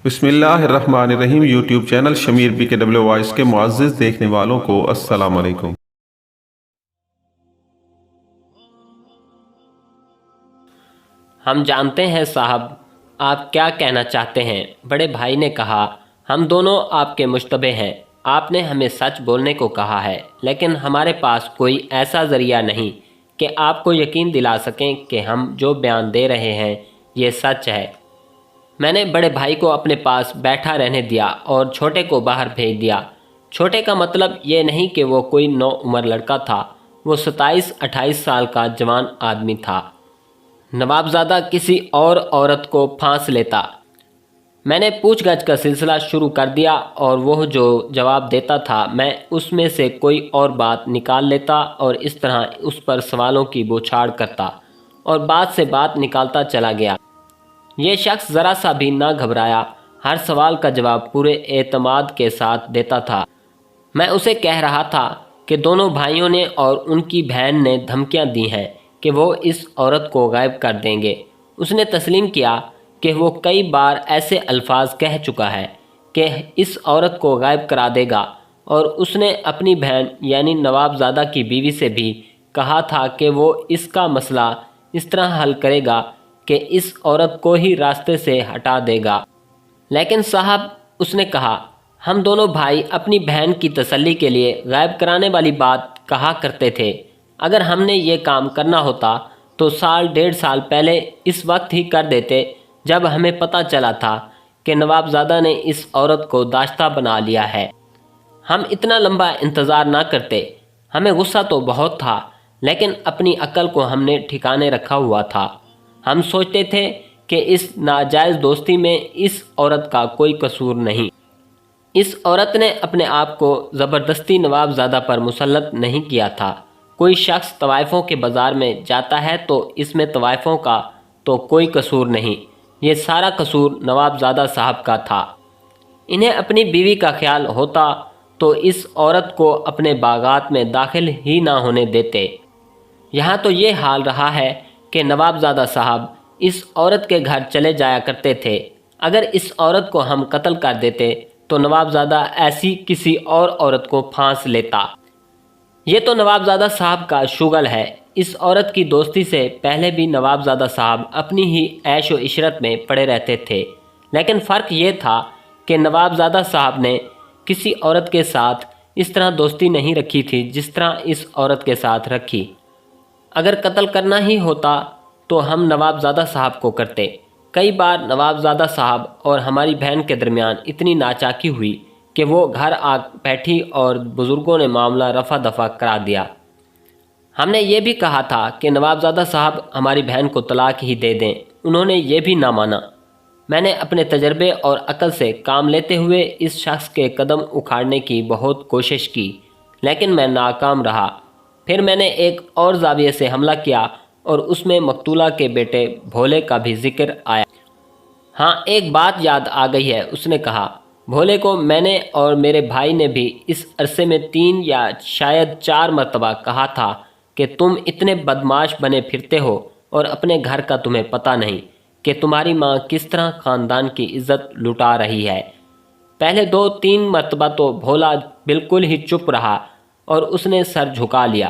بسم اللہ الرحمن الرحیم۔ یوٹیوب چینل شمیر BKW وائس کے معزز دیکھنے والوں کو السلام علیکم۔ ہم جانتے ہیں صاحب آپ کیا کہنا چاہتے ہیں، بڑے بھائی نے کہا۔ ہم دونوں آپ کے مشتبہ ہیں۔ آپ نے ہمیں سچ بولنے کو کہا ہے، لیکن ہمارے پاس کوئی ایسا ذریعہ نہیں کہ آپ کو یقین دلا سکیں کہ ہم جو بیان دے رہے ہیں یہ سچ ہے۔ میں نے بڑے بھائی کو اپنے پاس بیٹھا رہنے دیا اور چھوٹے کو باہر بھیج دیا۔ چھوٹے کا مطلب یہ نہیں کہ وہ کوئی نوعمر لڑکا تھا، وہ 27-28 سال کا جوان آدمی تھا۔ نوابزادہ کسی اور عورت کو پھانس لیتا۔ میں نے پوچھ گچھ کا سلسلہ شروع کر دیا اور وہ جو جواب دیتا تھا میں اس میں سے کوئی اور بات نکال لیتا اور اس طرح اس پر سوالوں کی بوچھاڑ کرتا اور بات سے بات نکالتا چلا گیا۔ یہ شخص ذرا سا بھی نہ گھبرایا، ہر سوال کا جواب پورے اعتماد کے ساتھ دیتا تھا۔ میں اسے کہہ رہا تھا کہ دونوں بھائیوں نے اور ان کی بہن نے دھمکیاں دی ہیں کہ وہ اس عورت کو غائب کر دیں گے۔ اس نے تسلیم کیا کہ وہ کئی بار ایسے الفاظ کہہ چکا ہے کہ اس عورت کو غائب کرا دے گا، اور اس نے اپنی بہن یعنی نوابزادہ کی بیوی سے بھی کہا تھا کہ وہ اس کا مسئلہ اس طرح حل کرے گا کہ اس عورت کو ہی راستے سے ہٹا دے گا۔ لیکن صاحب، اس نے کہا، ہم دونوں بھائی اپنی بہن کی تسلی کے لیے غائب کرانے والی بات کہا کرتے تھے۔ اگر ہم نے یہ کام کرنا ہوتا تو 1.5 سال پہلے اس وقت ہی کر دیتے جب ہمیں پتہ چلا تھا کہ نوابزادہ نے اس عورت کو داشتہ بنا لیا ہے۔ ہم اتنا لمبا انتظار نہ کرتے۔ ہمیں غصہ تو بہت تھا، لیکن اپنی عقل کو ہم نے ٹھکانے رکھا ہوا تھا۔ ہم سوچتے تھے کہ اس ناجائز دوستی میں اس عورت کا کوئی قصور نہیں۔ اس عورت نے اپنے آپ کو زبردستی نوابزادہ پر مسلط نہیں کیا تھا۔ کوئی شخص طوائفوں کے بازار میں جاتا ہے تو اس میں طوائفوں کا تو کوئی قصور نہیں، یہ سارا قصور نوابزادہ صاحب کا تھا۔ انہیں اپنی بیوی کا خیال ہوتا تو اس عورت کو اپنے باغات میں داخل ہی نہ ہونے دیتے۔ یہاں تو یہ حال رہا ہے کہ نوابزادہ صاحب اس عورت کے گھر چلے جایا کرتے تھے۔ اگر اس عورت کو ہم قتل کر دیتے تو نوابزادہ ایسی کسی اور عورت کو پھانس لیتا۔ یہ تو نوابزادہ صاحب کا شغل ہے۔ اس عورت کی دوستی سے پہلے بھی نوابزادہ صاحب اپنی ہی عیش و عشرت میں پڑے رہتے تھے، لیکن فرق یہ تھا کہ نوابزادہ صاحب نے کسی عورت کے ساتھ اس طرح دوستی نہیں رکھی تھی جس طرح اس عورت کے ساتھ رکھی۔ اگر قتل کرنا ہی ہوتا تو ہم نوابزادہ صاحب کو کرتے۔ کئی بار نوابزادہ صاحب اور ہماری بہن کے درمیان اتنی ناچاکی ہوئی کہ وہ گھر آ بیٹھی اور بزرگوں نے معاملہ رفع دفع کرا دیا۔ ہم نے یہ بھی کہا تھا کہ نوابزادہ صاحب ہماری بہن کو طلاق ہی دے دیں، انہوں نے یہ بھی نہ مانا۔ میں نے اپنے تجربے اور عقل سے کام لیتے ہوئے اس شخص کے قدم اکھاڑنے کی بہت کوشش کی، لیکن میں ناکام رہا۔ پھر میں نے ایک اور زاویے سے حملہ کیا اور اس میں مقتولہ کے بیٹے بھولے کا بھی ذکر آیا۔ ہاں، ایک بات یاد آ گئی ہے، اس نے کہا۔ بھولے کو میں نے اور میرے بھائی نے بھی اس عرصے میں 3 یا شاید 4 مرتبہ کہا تھا کہ تم اتنے بدمعاش بنے پھرتے ہو اور اپنے گھر کا تمہیں پتہ نہیں کہ تمہاری ماں کس طرح خاندان کی عزت لٹا رہی ہے۔ پہلے 2-3 مرتبہ تو بھولا بالکل ہی چپ رہا اور اس نے سر جھکا لیا۔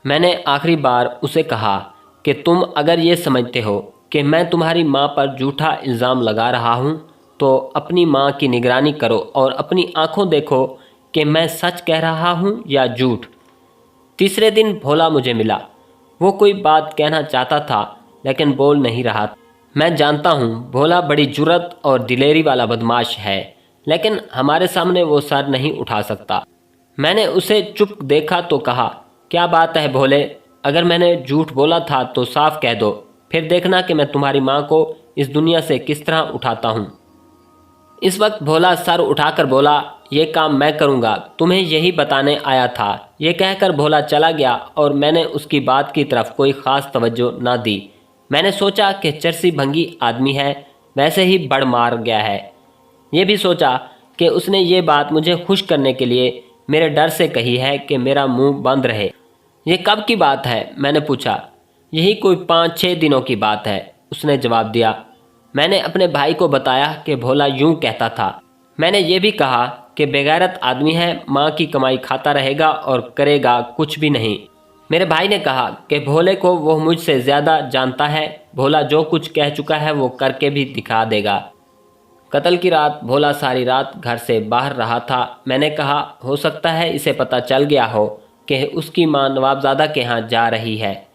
میں نے آخری بار اسے کہا کہ تم اگر یہ سمجھتے ہو کہ میں تمہاری ماں پر جھوٹا الزام لگا رہا ہوں تو اپنی ماں کی نگرانی کرو اور اپنی آنکھوں دیکھو کہ میں سچ کہہ رہا ہوں یا جھوٹ۔ تیسرے دن بھولا مجھے ملا۔ وہ کوئی بات کہنا چاہتا تھا لیکن بول نہیں رہا تھا۔ میں جانتا ہوں بھولا بڑی جرأت اور دلیری والا بدمعاش ہے، لیکن ہمارے سامنے وہ سر نہیں اٹھا سکتا۔ میں نے اسے چپ دیکھا تو کہا، کیا بات ہے بھولے؟ اگر میں نے جھوٹ بولا تھا تو صاف کہہ دو، پھر دیکھنا کہ میں تمہاری ماں کو اس دنیا سے کس طرح اٹھاتا ہوں۔ اس وقت بھولا سر اٹھا کر بولا، یہ کام میں کروں گا، تمہیں یہی بتانے آیا تھا۔ یہ کہہ کر بھولا چلا گیا اور میں نے اس کی بات کی طرف کوئی خاص توجہ نہ دی۔ میں نے سوچا کہ چرسی بھنگی آدمی ہے، ویسے ہی بڑ مار گیا ہے۔ یہ بھی سوچا کہ اس نے یہ بات مجھے خوش کرنے کے لیے میرے ڈر سے کہی ہے کہ میرا منہ بند رہے۔ یہ کب کی بات ہے؟ میں نے پوچھا۔ یہی کوئی 5-6 دنوں کی بات ہے، اس نے جواب دیا۔ मैंने अपने भाई को बताया कि भोला यूं कहता था। मैंने ये भी कहा कि बेगैरत आदमी है, माँ की कमाई खाता रहेगा और करेगा कुछ भी नहीं। मेरे भाई ने कहा कि भोले को वो मुझसे ज़्यादा जानता है, भोला जो कुछ कह चुका है वो करके भी दिखा देगा। कत्ल की रात भोला सारी रात घर से बाहर रहा था। मैंने कहा हो सकता है इसे पता चल गया हो कि उसकी माँ नवाबजादा के यहाँ जा रही है,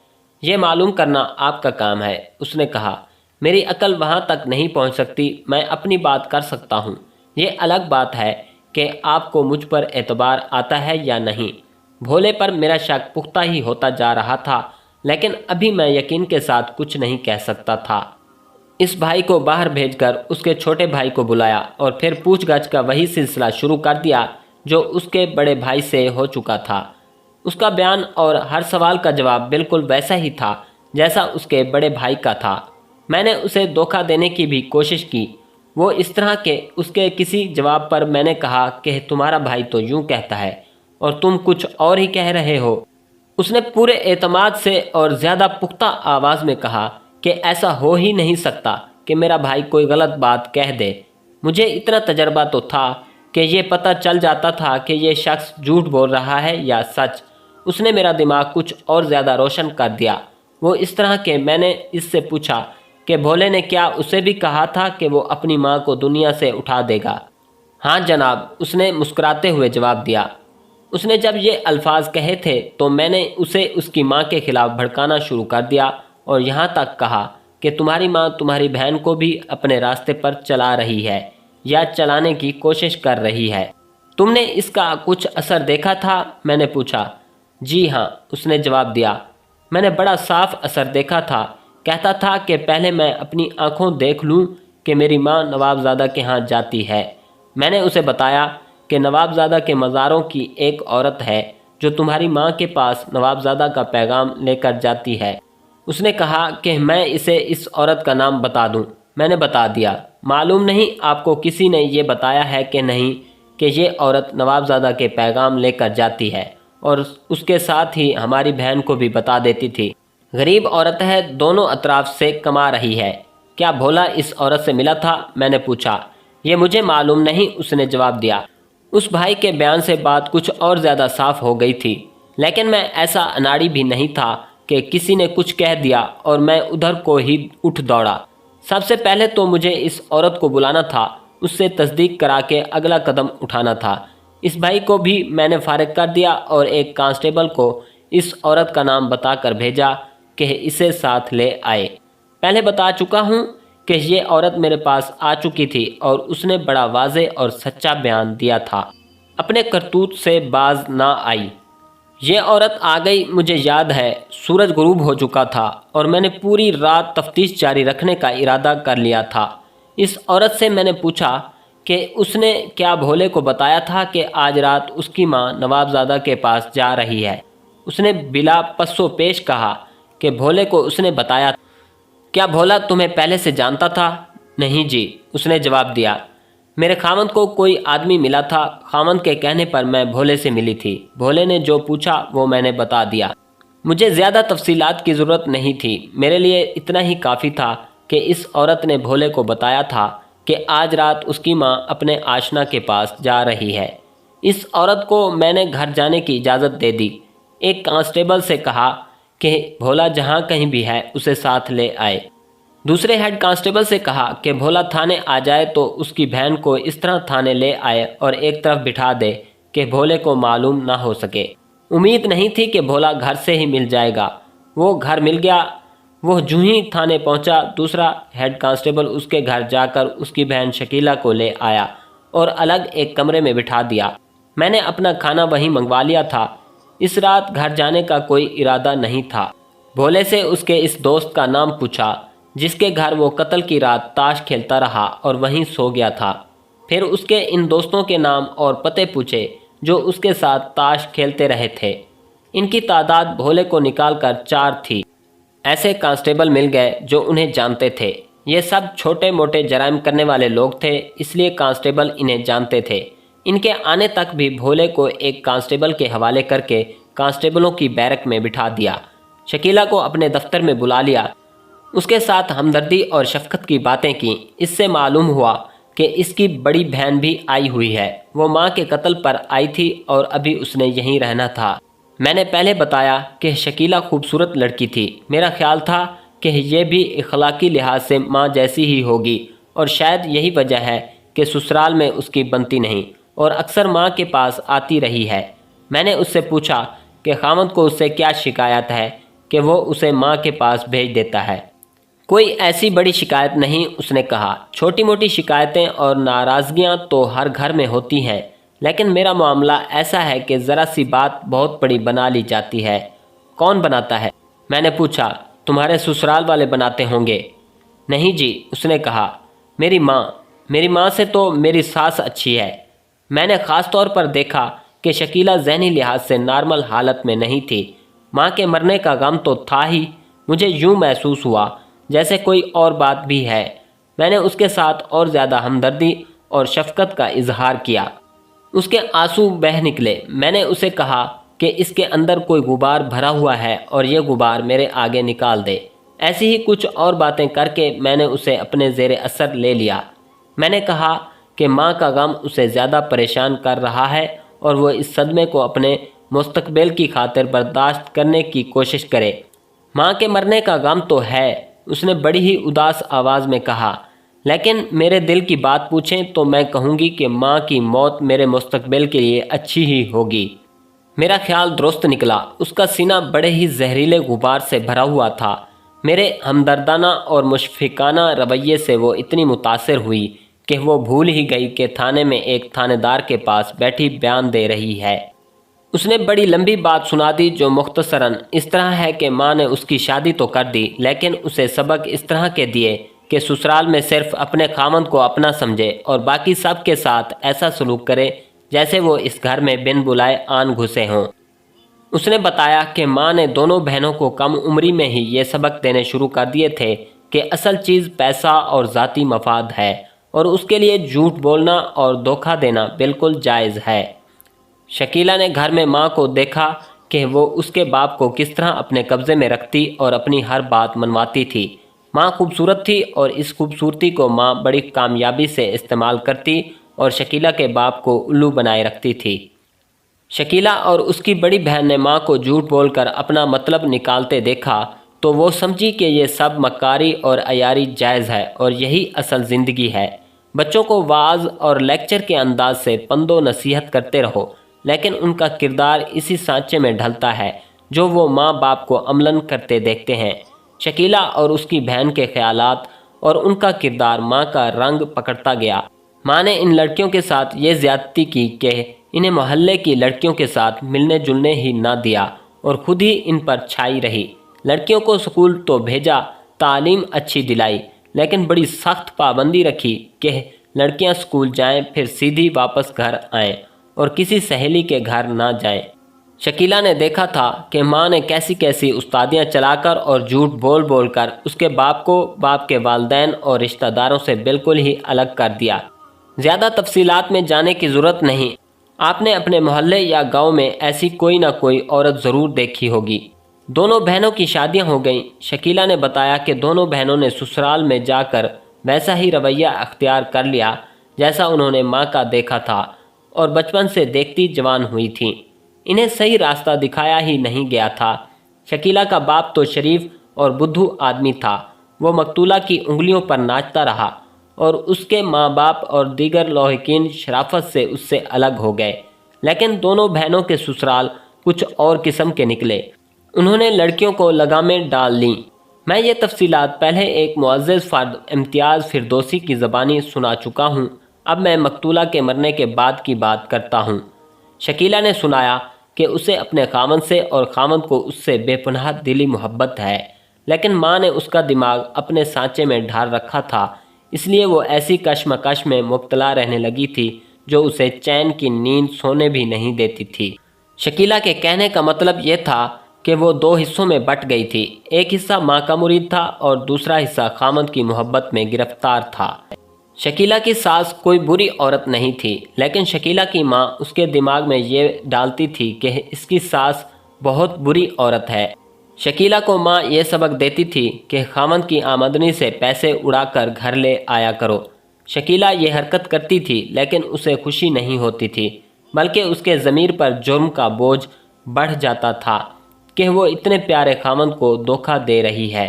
ये मालूम करना आपका काम है। उसने कहा मेरी अकल वहाँ तक नहीं पहुँच सकती, मैं अपनी बात कर सकता हूँ। ये अलग बात है कि आपको मुझ पर एतबार आता है या नहीं। भोले पर मेरा शक पुख्ता ही होता जा रहा था, लेकिन अभी मैं यकीन के साथ कुछ नहीं कह सकता था। इस भाई को बाहर भेजकर उसके छोटे भाई को बुलाया और फिर पूछगछ का वही सिलसिला शुरू कर दिया जो उसके बड़े भाई से हो चुका था। उसका बयान और हर सवाल का जवाब बिल्कुल वैसा ही था जैसा उसके बड़े भाई का था। मैंने उसे धोखा देने की भी कोशिश की। वो इस तरह के उसके किसी जवाब पर मैंने कहा कि तुम्हारा भाई तो यूं कहता है और तुम कुछ और ही कह रहे हो। उसने पूरे एतमाद से और ज़्यादा पुख्ता आवाज़ में कहा कि ऐसा हो ही नहीं सकता कि मेरा भाई कोई गलत बात कह दे। मुझे इतना तजर्बा तो था कि ये पता चल जाता था कि ये शख्स झूठ बोल रहा है या सच। उसने मेरा दिमाग कुछ और ज़्यादा रोशन कर दिया। वो इस तरह के मैंने इससे पूछा कि भोले ने क्या उसे भी कहा था कि वो अपनी माँ को दुनिया से उठा देगा। हाँ जनाब, उसने मुस्कुराते हुए जवाब दिया। उसने जब ये अल्फाज कहे थे तो मैंने उसे उसकी माँ के खिलाफ भड़काना शुरू कर दिया और यहाँ तक कहा कि तुम्हारी माँ तुम्हारी बहन को भी अपने रास्ते पर चला रही है या चलाने की कोशिश कर रही है। तुमने इसका कुछ असर देखा था? मैंने पूछा। जी हाँ, उसने जवाब दिया। मैंने बड़ा साफ असर देखा था। कहता था कि पहले मैं अपनी आंखों देख लूँ कि मेरी माँ नवाबजादा के यहाँ जाती है। मैंने उसे बताया कि नवाबजादा के मज़ारों की एक औरत है जो तुम्हारी माँ के पास नवाबजादा का पैगाम लेकर जाती है। उसने कहा कि मैं इसे इस औरत का नाम बता दूं। मैंने बता दिया। मालूम नहीं आपको किसी ने ये बताया है कि नहीं कि ये औरत नवाबजादा के पैगाम लेकर जाती है, और उसके साथ ही हमारी बहन को भी बता देती थी। गरीब औरत है, दोनों अतराफ से कमा रही है। क्या भोला इस औरत से मिला था? मैंने पूछा। ये मुझे मालूम नहीं, उसने जवाब दिया। उस भाई के बयान से बात कुछ और ज़्यादा साफ हो गई थी, लेकिन मैं ऐसा अनाड़ी भी नहीं था कि किसी ने कुछ कह दिया और मैं उधर को ही उठ दौड़ा। सबसे पहले तो मुझे इस औरत को बुलाना था, उससे तस्दीक करा के अगला कदम उठाना था। इस भाई को भी मैंने फारिग कर दिया और एक कांस्टेबल को इस औरत का नाम बताकर भेजा कि इसे साथ ले आए। पहले बता चुका हूँ कि ये औरत मेरे पास आ चुकी थी और उसने बड़ा वाज़े और सच्चा बयान दिया था। अपने करतूत से बाज ना आई। ये औरत आ गई। मुझे याद है सूरज गुरूब हो चुका था और मैंने पूरी रात तफ्तीश जारी रखने का इरादा कर लिया था। इस औरत से मैंने पूछा कि उसने क्या भोले को बताया था कि आज रात उसकी माँ नवाबजादा के पास जा रही है। उसने बिला पस्सो पेश कहा कि भोले को उसने बताया। क्या भोला तुम्हें पहले से जानता था? नहीं जी, उसने जवाब दिया। मेरे खामंद को कोई आदमी मिला था। खामंद के कहने पर मैं भोले से मिली थी। भोले ने जो पूछा वो मैंने बता दिया। मुझे ज़्यादा तफसीलात की ज़रूरत नहीं थी। मेरे लिए इतना ही काफ़ी था कि इस औरत ने भोले को बताया था कि आज रात उसकी माँ अपने आशना के पास जा रही है। इस औरत को मैंने घर जाने की इजाज़त दे दी। एक कांस्टेबल से कहा कि भोला जहाँ कहीं भी है उसे साथ ले आए। दूसरे हेड कांस्टेबल से कहा कि भोला थाने आ जाए तो उसकी बहन को इस तरह थाने ले आए और एक तरफ बिठा दे कि भोले को मालूम ना हो सके। उम्मीद नहीं थी कि भोला घर से ही मिल जाएगा। वो घर मिल गया। वो जूं ही थाने पहुंचा, दूसरा हेड कांस्टेबल उसके घर जाकर उसकी बहन शकीला को ले आया और अलग एक कमरे में बिठा दिया। मैंने अपना खाना वहीं मंगवा लिया था। इस रात घर जाने का कोई इरादा नहीं था। भोले से उसके इस दोस्त का नाम पूछा जिसके घर वो कत्ल की रात ताश खेलता रहा और वहीं सो गया था। फिर उसके इन दोस्तों के नाम और पते पूछे जो उसके साथ ताश खेलते रहे थे। इनकी तादाद भोले को निकालकर 4 थी। ऐसे कांस्टेबल मिल गए जो उन्हें जानते थे। ये सब छोटे मोटे जराइम करने वाले लोग थे, इसलिए कांस्टेबल इन्हें जानते थे। इनके आने तक भी भोले को एक कांस्टेबल के हवाले करके कांस्टेबलों की बैरक में बिठा दिया। शकीला को अपने दफ्तर में बुला लिया। उसके साथ हमदर्दी और शफकत की बातें की। इससे मालूम हुआ कि इसकी बड़ी बहन भी आई हुई है। वो माँ के कत्ल पर आई थी और अभी उसने यहीं रहना था। मैंने पहले बताया कि शकीला खूबसूरत लड़की थी। मेरा ख्याल था कि ये भी इखलाकी लिहाज से माँ जैसी ही होगी और शायद यही वजह है कि ससुराल में उसकी बनती नहीं और अक्सर माँ के पास आती रही है। मैंने उससे पूछा कि खामद को उससे क्या शिकायत है कि वो उसे माँ के पास भेज देता है। कोई ऐसी बड़ी शिकायत नहीं, उसने कहा। छोटी मोटी शिकायतें और नाराज़गियाँ तो हर घर में होती हैं, लेकिन मेरा मामला ऐसा है कि ज़रा सी बात बहुत बड़ी बना ली जाती है। कौन बनाता है? मैंने पूछा। तुम्हारे ससुराल वाले बनाते होंगे। नहीं जी, उसने कहा, मेरी माँ से तो मेरी सास अच्छी है। मैंने ख़ास तौर पर देखा कि शकीला ज़हनी लिहाज से नॉर्मल हालत में नहीं थी। माँ के मरने का गम तो था ही। मुझे यूँ महसूस हुआ जैसे कोई और बात भी है। मैंने उसके साथ और ज़्यादा हमदर्दी और शफकत का इजहार किया। उसके आंसू बह निकले। मैंने उसे कहा कि इसके अंदर कोई गुबार भरा हुआ है और ये गुबार मेरे आगे निकाल दे। ऐसी ही कुछ और बातें करके मैंने उसे अपने ज़ेरे असर ले लिया। मैंने कहा कि माँ का गम उसे ज़्यादा परेशान कर रहा है और वो इस सदमे को अपने मुस्तकबिल की खातिर बर्दाश्त करने की कोशिश करे। माँ के मरने का गम तो है, उसने बड़ी ही उदास आवाज़ में कहा, लेकिन मेरे दिल की बात पूछें तो मैं कहूँगी कि माँ की मौत मेरे मुस्तकबिल के लिए अच्छी ही होगी। मेरा ख्याल दुरुस्त निकला। उसका सीना बड़े ही जहरीले गुबार से भरा हुआ था। मेरे हमदर्दाना और मुशफ़िकाना रवैये से वो इतनी मुतासिर हुई कि वो भूल ही गई कि थाने में एक थानेदार के पास बैठी बयान दे रही है। उसने बड़ी लंबी बात सुना दी जो मुख्तसरन इस तरह है कि माँ ने उसकी शादी तो कर दी, लेकिन उसे सबक इस तरह के दिए कि ससुराल में सिर्फ अपने खामद को अपना समझे और बाकी सब के साथ ऐसा सलूक करे जैसे वो इस घर में बिन बुलाए आन घुसे हों। उसने बताया कि माँ ने दोनों बहनों को कम उम्री में ही ये सबक देने शुरू कर दिए थे कि असल चीज़ पैसा और ज़ाती मफाद है और उसके लिए झूठ बोलना और धोखा देना बिल्कुल जायज़ है। शकीला ने घर में माँ को देखा कि वो उसके बाप को किस तरह अपने कब्ज़े में रखती और अपनी हर बात मनवाती थी। माँ खूबसूरत थी और इस खूबसूरती को माँ बड़ी कामयाबी से इस्तेमाल करती और शकीला के बाप को उल्लू बनाए रखती थी। शकीला और उसकी बड़ी बहन ने माँ को झूठ बोलकर अपना मतलब निकालते देखा तो वो समझी कि ये सब मक्कारी और अयारी जायज़ है और यही असल ज़िंदगी है। बच्चों को वाज और लेक्चर के अंदाज से पंदो नसीहत करते रहो, लेकिन उनका किरदार इसी सांचे में ढलता है जो वो माँ बाप को अमलन करते देखते हैं। शकीला और उसकी बहन के ख्यालात और उनका किरदार माँ का रंग पकड़ता गया। माँ ने इन लड़कियों के साथ ये ज़्यादती की कि इन्हें मोहल्ले की लड़कियों के साथ मिलने जुलने ही ना दिया और ख़ुद ही इन पर छाई रही। लड़कियों को स्कूल तो भेजा, तालीम अच्छी दिलाई, लेकिन बड़ी सख्त पाबंदी रखी कि लड़कियां स्कूल जाएं फिर सीधी वापस घर आएं और किसी सहेली के घर ना जाएं। शकीला ने देखा था कि माँ ने कैसी कैसी उस्तादियाँ चलाकर और झूठ बोल बोल कर उसके बाप को बाप के वालिदैन और रिश्तेदारों से बिल्कुल ही अलग कर दिया। ज़्यादा तफसीलात में जाने की ज़रूरत नहीं। आपने अपने मोहल्ले या गांव में ऐसी कोई ना कोई औरत ज़रूर देखी होगी। दोनों बहनों की शादियां हो गईं। शकीला ने बताया कि दोनों बहनों ने ससुराल में जाकर वैसा ही रवैया अख्तियार कर लिया जैसा उन्होंने माँ का देखा था और बचपन से देखती जवान हुई थीं। इन्हें सही रास्ता दिखाया ही नहीं गया था। शकीला का बाप तो शरीफ और बुद्धू आदमी था। वो मकतूला की उंगलियों पर नाचता रहा और उसके माँ बाप और दीगर लौहिकीन शराफत से उससे अलग हो गए। लेकिन दोनों बहनों के ससुराल कुछ और किस्म के निकले। उन्होंने लड़कियों को लगामें डाल लीं। मैं ये तफसीलात पहले एक मुअज़्ज़ज़ फ़र्द इम्तियाज़ फ़िरदौसी की ज़बानी सुना चुका हूँ। अब मैं मकतूला के मरने के बाद की बात करता हूँ। शकीला ने सुनाया कि उसे अपने खामद से और खामद को उससे बेपनाह दिली मोहब्बत है, लेकिन माँ ने उसका दिमाग अपने सांचे में ढाल रखा था, इसलिए वो ऐसी कशमकश में मुब्तला रहने लगी थी जो उसे चैन की नींद सोने भी नहीं देती थी। शकीला के कहने का मतलब ये था कि वो दो हिस्सों में बट गई थी। एक हिस्सा माँ का मुरीद था और दूसरा हिस्सा खामद की मोहब्बत में गिरफ्तार था। शकीला की सास कोई बुरी औरत नहीं थी, लेकिन शकीला की माँ उसके दिमाग में ये डालती थी कि इसकी सास बहुत बुरी औरत है। शकीला को माँ ये सबक देती थी कि खामद की आमदनी से पैसे उड़ाकर घर ले आया करो। शकीला ये हरकत करती थी लेकिन उसे खुशी नहीं होती थी, बल्कि उसके ज़मीर पर जुर्म का बोझ बढ़ जाता था कि वो इतने प्यारे खामद को धोखा दे रही है।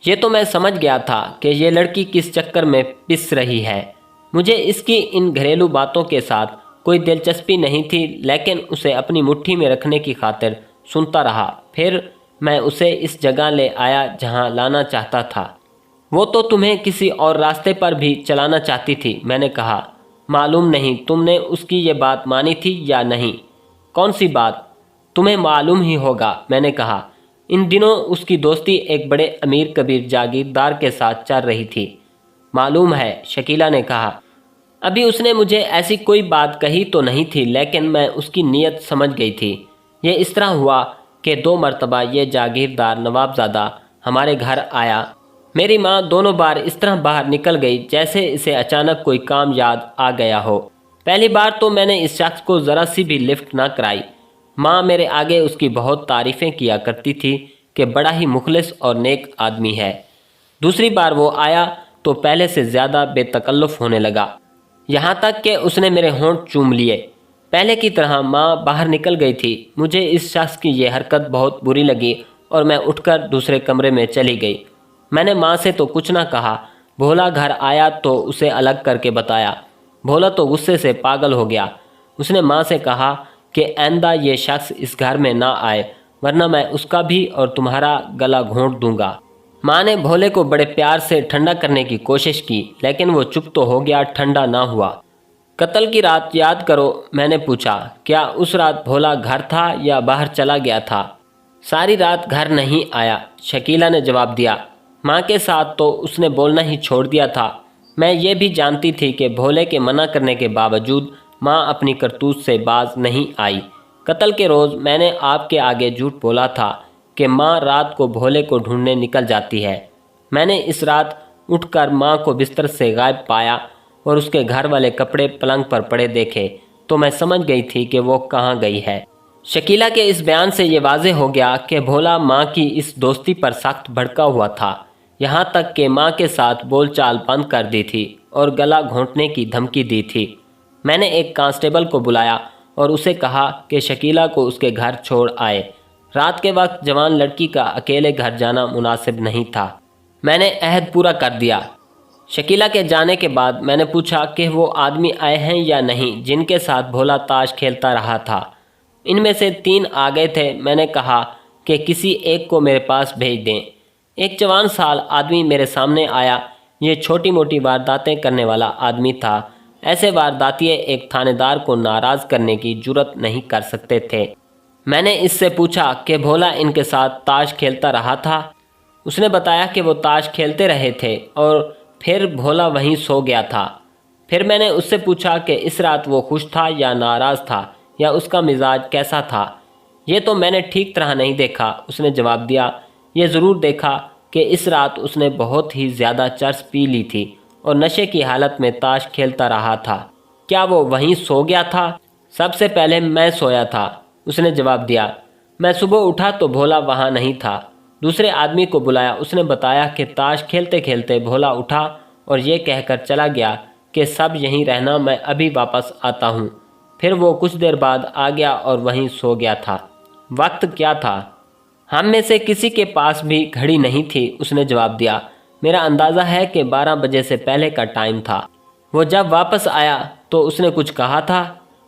ये तो मैं समझ गया था कि ये लड़की किस चक्कर में पिस रही है। मुझे इसकी इन घरेलू बातों के साथ कोई दिलचस्पी नहीं थी, लेकिन उसे अपनी मुट्ठी में रखने की खातिर सुनता रहा। फिर मैं उसे इस जगह ले आया जहां लाना चाहता था। वो तो तुम्हें किसी और रास्ते पर भी चलाना चाहती थी, मैंने कहा। मालूम नहीं तुमने उसकी ये बात मानी थी या नहीं। कौन सी बात? तुम्हें मालूम ही होगा, मैंने कहा। इन दिनों उसकी दोस्ती एक बड़े अमीर कबीर जागीरदार के साथ चल रही थी। मालूम है, शकीला ने कहा। अभी उसने मुझे ऐसी कोई बात कही तो नहीं थी, लेकिन मैं उसकी नीयत समझ गई थी। ये इस तरह हुआ कि 2 मरतबा ये जागीरदार नवाबजादा हमारे घर आया। मेरी माँ दोनों बार इस तरह बाहर निकल गई जैसे इसे अचानक कोई काम याद आ गया हो। पहली बार तो मैंने इस शख्स को ज़रा सी भी लिफ्ट ना कराई। माँ मेरे आगे उसकी बहुत तारीफ़ें किया करती थी कि बड़ा ही मुखलिस और नेक आदमी है। दूसरी बार वो आया तो पहले से ज़्यादा बेतकल्लुफ़ होने लगा, यहाँ तक कि उसने मेरे होंठ चूम लिए। पहले की तरह माँ बाहर निकल गई थी। मुझे इस शख्स की ये हरकत बहुत बुरी लगी और मैं उठकर दूसरे कमरे में चली गई। मैंने माँ से तो कुछ ना कहा। भोला घर आया तो उसे अलग करके बताया। भोला तो गुस्से से पागल हो गया। उसने माँ से कहा कि आइंदा ये शख्स इस घर में ना आए, वरना मैं उसका भी और तुम्हारा गला घोंट दूंगा। माँ ने भोले को बड़े प्यार से ठंडा करने की कोशिश की, लेकिन वो चुप तो हो गया, ठंडा ना हुआ। कत्ल की रात याद करो, मैंने पूछा। क्या उस रात भोला घर था या बाहर चला गया था? सारी रात घर नहीं आया, शकीला ने जवाब दिया। माँ के साथ तो उसने बोलना ही छोड़ दिया था। मैं ये भी जानती थी कि भोले के मना करने के बावजूद माँ अपनी करतूत से बाज नहीं आई। कत्ल के रोज़ मैंने आपके आगे झूठ बोला था कि माँ रात को भोले को ढूंढने निकल जाती है। मैंने इस रात उठकर माँ को बिस्तर से गायब पाया और उसके घर वाले कपड़े पलंग पर पड़े देखे तो मैं समझ गई थी कि वो कहाँ गई है। शकीला के इस बयान से ये वाज़ेह हो गया कि भोला माँ की इस दोस्ती पर सख्त भड़का हुआ था, यहाँ तक कि माँ के साथ बोलचाल बंद कर दी थी और गला घोंटने की धमकी दी थी। मैंने एक कांस्टेबल को बुलाया और उसे कहा कि शकीला को उसके घर छोड़ आए। रात के वक्त जवान लड़की का अकेले घर जाना मुनासिब नहीं था। मैंने अहद पूरा कर दिया। शकीला के जाने के बाद मैंने पूछा कि वो आदमी आए हैं या नहीं जिनके साथ भोला ताश खेलता रहा था। इनमें से 3 आ गए थे। मैंने कहा कि किसी एक को मेरे पास भेज दें। एक जवान साल आदमी मेरे सामने आया। ये छोटी मोटी वारदातें करने वाला आदमी था। ऐसे वारदातिये एक थानेदार को नाराज़ करने की जुर्रत नहीं कर सकते थे। मैंने इससे पूछा कि भोला इनके साथ ताश खेलता रहा था। उसने बताया कि वो ताश खेलते रहे थे और फिर भोला वहीं सो गया था। फिर मैंने उससे पूछा कि इस रात वो खुश था या नाराज़ था या उसका मिजाज कैसा था। ये तो मैंने ठीक तरह नहीं देखा, उसने जवाब दिया। ये ज़रूर देखा कि इस रात उसने बहुत ही ज़्यादा चर्स पी ली थी और नशे की हालत में ताश खेलता रहा था। क्या वो वहीं सो गया था? सबसे पहले मैं सोया था, उसने जवाब दिया। मैं सुबह उठा तो भोला वहाँ नहीं था। दूसरे आदमी को बुलाया। उसने बताया कि ताश खेलते खेलते भोला उठा और ये कहकर चला गया कि सब यहीं रहना, मैं अभी वापस आता हूँ। फिर वो कुछ देर बाद आ गया और वहीं सो गया था। वक्त क्या था? हम में से किसी के पास भी घड़ी नहीं थी, उसने जवाब दिया। मेरा अंदाज़ा है कि 12 बजे से पहले का टाइम था। वो जब वापस आया तो उसने कुछ कहा था?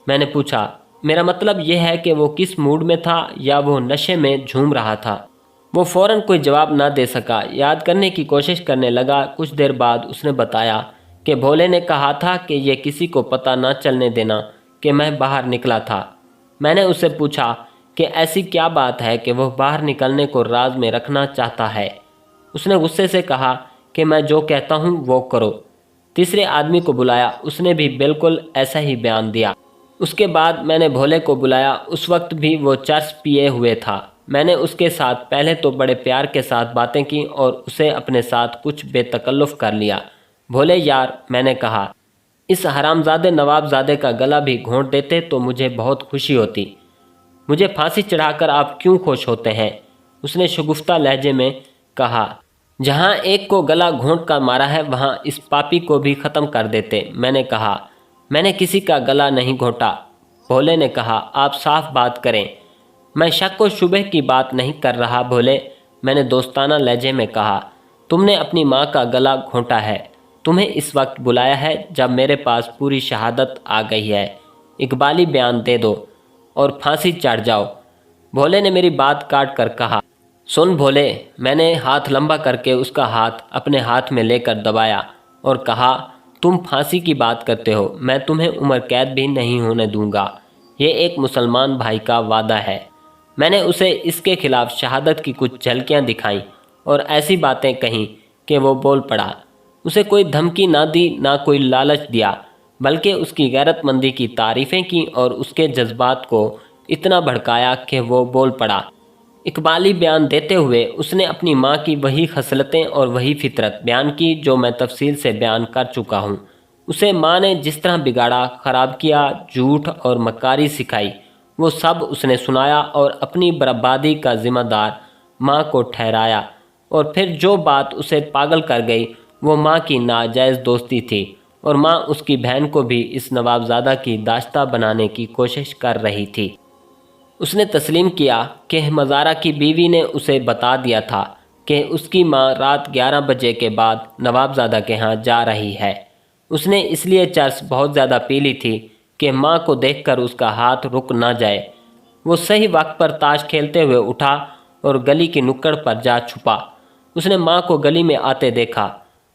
मैंने पूछा। मेरा मतलब यह है कि वो किस मूड में था या वो नशे में झूम रहा था। वो फ़ौरन कोई जवाब ना दे सका। याद करने की कोशिश करने लगा। कुछ देर बाद उसने बताया कि भोले ने कहा था कि ये किसी को पता ना चलने देना कि मैं बाहर निकला था। मैंने उससे पूछा कि ऐसी क्या बात है कि वह बाहर निकलने को राज में रखना चाहता है। उसने गुस्से से कहा कि मैं जो कहता हूँ वो करो। तीसरे आदमी को बुलाया। उसने भी बिल्कुल ऐसा ही बयान दिया। उसके बाद मैंने भोले को बुलाया। उस वक्त भी वो चर्स पिए हुए था। मैंने उसके साथ पहले तो बड़े प्यार के साथ बातें की और उसे अपने साथ कुछ बेतकल्लुफ़ कर लिया। भोले यार, मैंने कहा, इस हरामजादे नवाबजादे का गला भी घोंट देते तो मुझे बहुत खुशी होती। मुझे फांसी चढ़ाकर आप क्यों खुश होते हैं? اس نے شگفتہ لہجے میں کہا، جہاں ایک کو گلا گھونٹ کر مارا ہے وہاں اس پاپی کو بھی ختم کر دیتے۔ میں نے کہا، میں نے کسی کا گلا نہیں گھونٹا۔ بھولے نے کہا، آپ صاف بات کریں۔ میں شک و شبہ کی بات نہیں کر رہا بھولے، میں نے دوستانہ لہجے میں کہا، تم نے اپنی ماں کا گلا گھونٹا ہے۔ تمہیں اس وقت بلایا ہے جب میرے پاس پوری شہادت آ گئی ہے۔ اقبالی بیان دے دو اور پھانسی چڑھ جاؤ۔ بھولے نے میری بات کاٹ کر کہا، سن بھولے۔ میں نے ہاتھ لمبا کر کے اس کا ہاتھ اپنے ہاتھ میں لے کر دبایا اور کہا، تم پھانسی کی بات کرتے ہو، میں تمہیں عمر قید بھی نہیں ہونے دوں گا۔ یہ ایک مسلمان بھائی کا وعدہ ہے۔ میں نے اسے اس کے خلاف شہادت کی کچھ جھلکیاں دکھائیں اور ایسی باتیں کہیں کہ وہ بول پڑا۔ اسے کوئی دھمکی نہ دی، نہ کوئی لالچ دیا، بلکہ اس کی غیرت مندی کی تعریفیں کی اور اس کے جذبات کو اتنا بھڑکایا کہ وہ بول پڑا۔ اقبالی بیان دیتے ہوئے اس نے اپنی ماں کی وہی خصلتیں اور وہی فطرت بیان کی جو میں تفصیل سے بیان کر چکا ہوں۔ اسے ماں نے جس طرح بگاڑا، خراب کیا، جھوٹ اور مکاری سکھائی، وہ سب اس نے سنایا اور اپنی بربادی کا ذمہ دار ماں کو ٹھہرایا۔ اور پھر جو بات اسے پاگل کر گئی وہ ماں کی ناجائز دوستی تھی، اور ماں اس کی بہن کو بھی اس نوابزادہ کی داشتہ بنانے کی کوشش کر رہی تھی۔ اس نے تسلیم کیا کہ مزارہ کی بیوی نے اسے بتا دیا تھا کہ اس کی ماں رات 11 بجے کے بعد نوابزادہ کے ہاں جا رہی ہے۔ اس نے اس لیے چرس بہت زیادہ پی لی تھی کہ ماں کو دیکھ کر اس کا ہاتھ رک نہ جائے۔ وہ صحیح وقت پر تاش کھیلتے ہوئے اٹھا اور گلی کی نکڑ پر جا چھپا۔ اس نے ماں کو گلی میں آتے دیکھا۔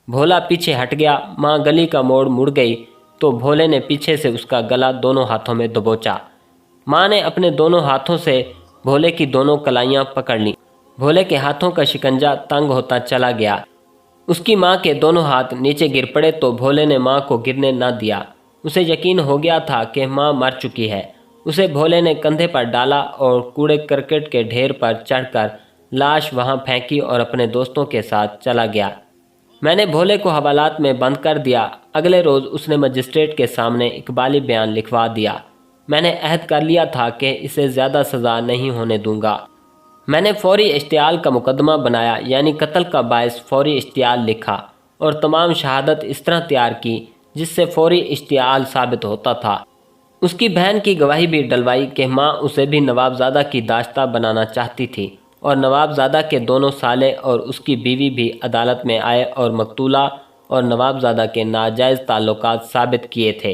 بھولا پیچھے ہٹ گیا۔ ماں گلی کا موڑ مڑ گئی تو بھولے نے پیچھے سے اس کا گلا دونوں ہاتھوں میں دبوچا۔ ماں نے اپنے دونوں ہاتھوں سے بھولے کی دونوں کلائیاں پکڑ لیں۔ بھولے کے ہاتھوں کا شکنجہ تنگ ہوتا چلا گیا۔ اس کی ماں کے دونوں ہاتھ نیچے گر پڑے تو بھولے نے ماں کو گرنے نہ دیا۔ اسے یقین ہو گیا تھا کہ ماں مر چکی ہے۔ اسے بھولے نے کندھے پر ڈالا اور کوڑے کرکٹ کے ڈھیر پر چڑھ کر لاش وہاں پھینکی اور اپنے دوستوں کے ساتھ چلا گیا۔ میں نے بھولے کو حوالات میں بند کر دیا۔ اگلے روز اس نے مجسٹریٹ کے سامنے اقبالی بیان لکھوا دیا۔ میں نے عہد کر لیا تھا کہ اسے زیادہ سزا نہیں ہونے دوں گا۔ میں نے فوری اشتعال کا مقدمہ بنایا، یعنی قتل کا باعث فوری اشتعال لکھا، اور تمام شہادت اس طرح تیار کی جس سے فوری اشتعال ثابت ہوتا تھا۔ اس کی بہن کی گواہی بھی ڈلوائی کہ ماں اسے بھی نوابزادہ کی داشتہ بنانا چاہتی تھی، اور نوابزادہ کے دونوں سالے اور اس کی بیوی بھی عدالت میں آئے اور مقتولہ اور نوابزادہ کے ناجائز تعلقات ثابت کیے تھے۔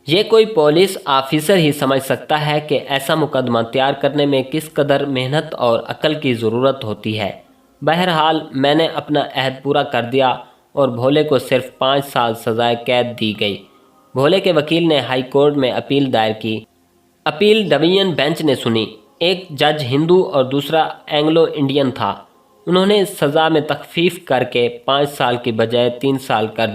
یہ کوئی پولیس آفیسر ہی سمجھ سکتا ہے کہ ایسا مقدمہ تیار کرنے میں کس قدر محنت اور عقل کی ضرورت ہوتی ہے۔ بہرحال میں نے اپنا عہد پورا کر دیا اور بھولے کو صرف 5 سال سزائے قید دی گئی۔ بھولے کے وکیل نے ہائی کورٹ میں اپیل دائر کی۔ اپیل ڈویژن بینچ نے سنی۔ ایک جج ہندو اور دوسرا اینگلو انڈین تھا۔ انہوں نے سزا میں تخفیف کر کے 5 سال کی بجائے 3 سال کر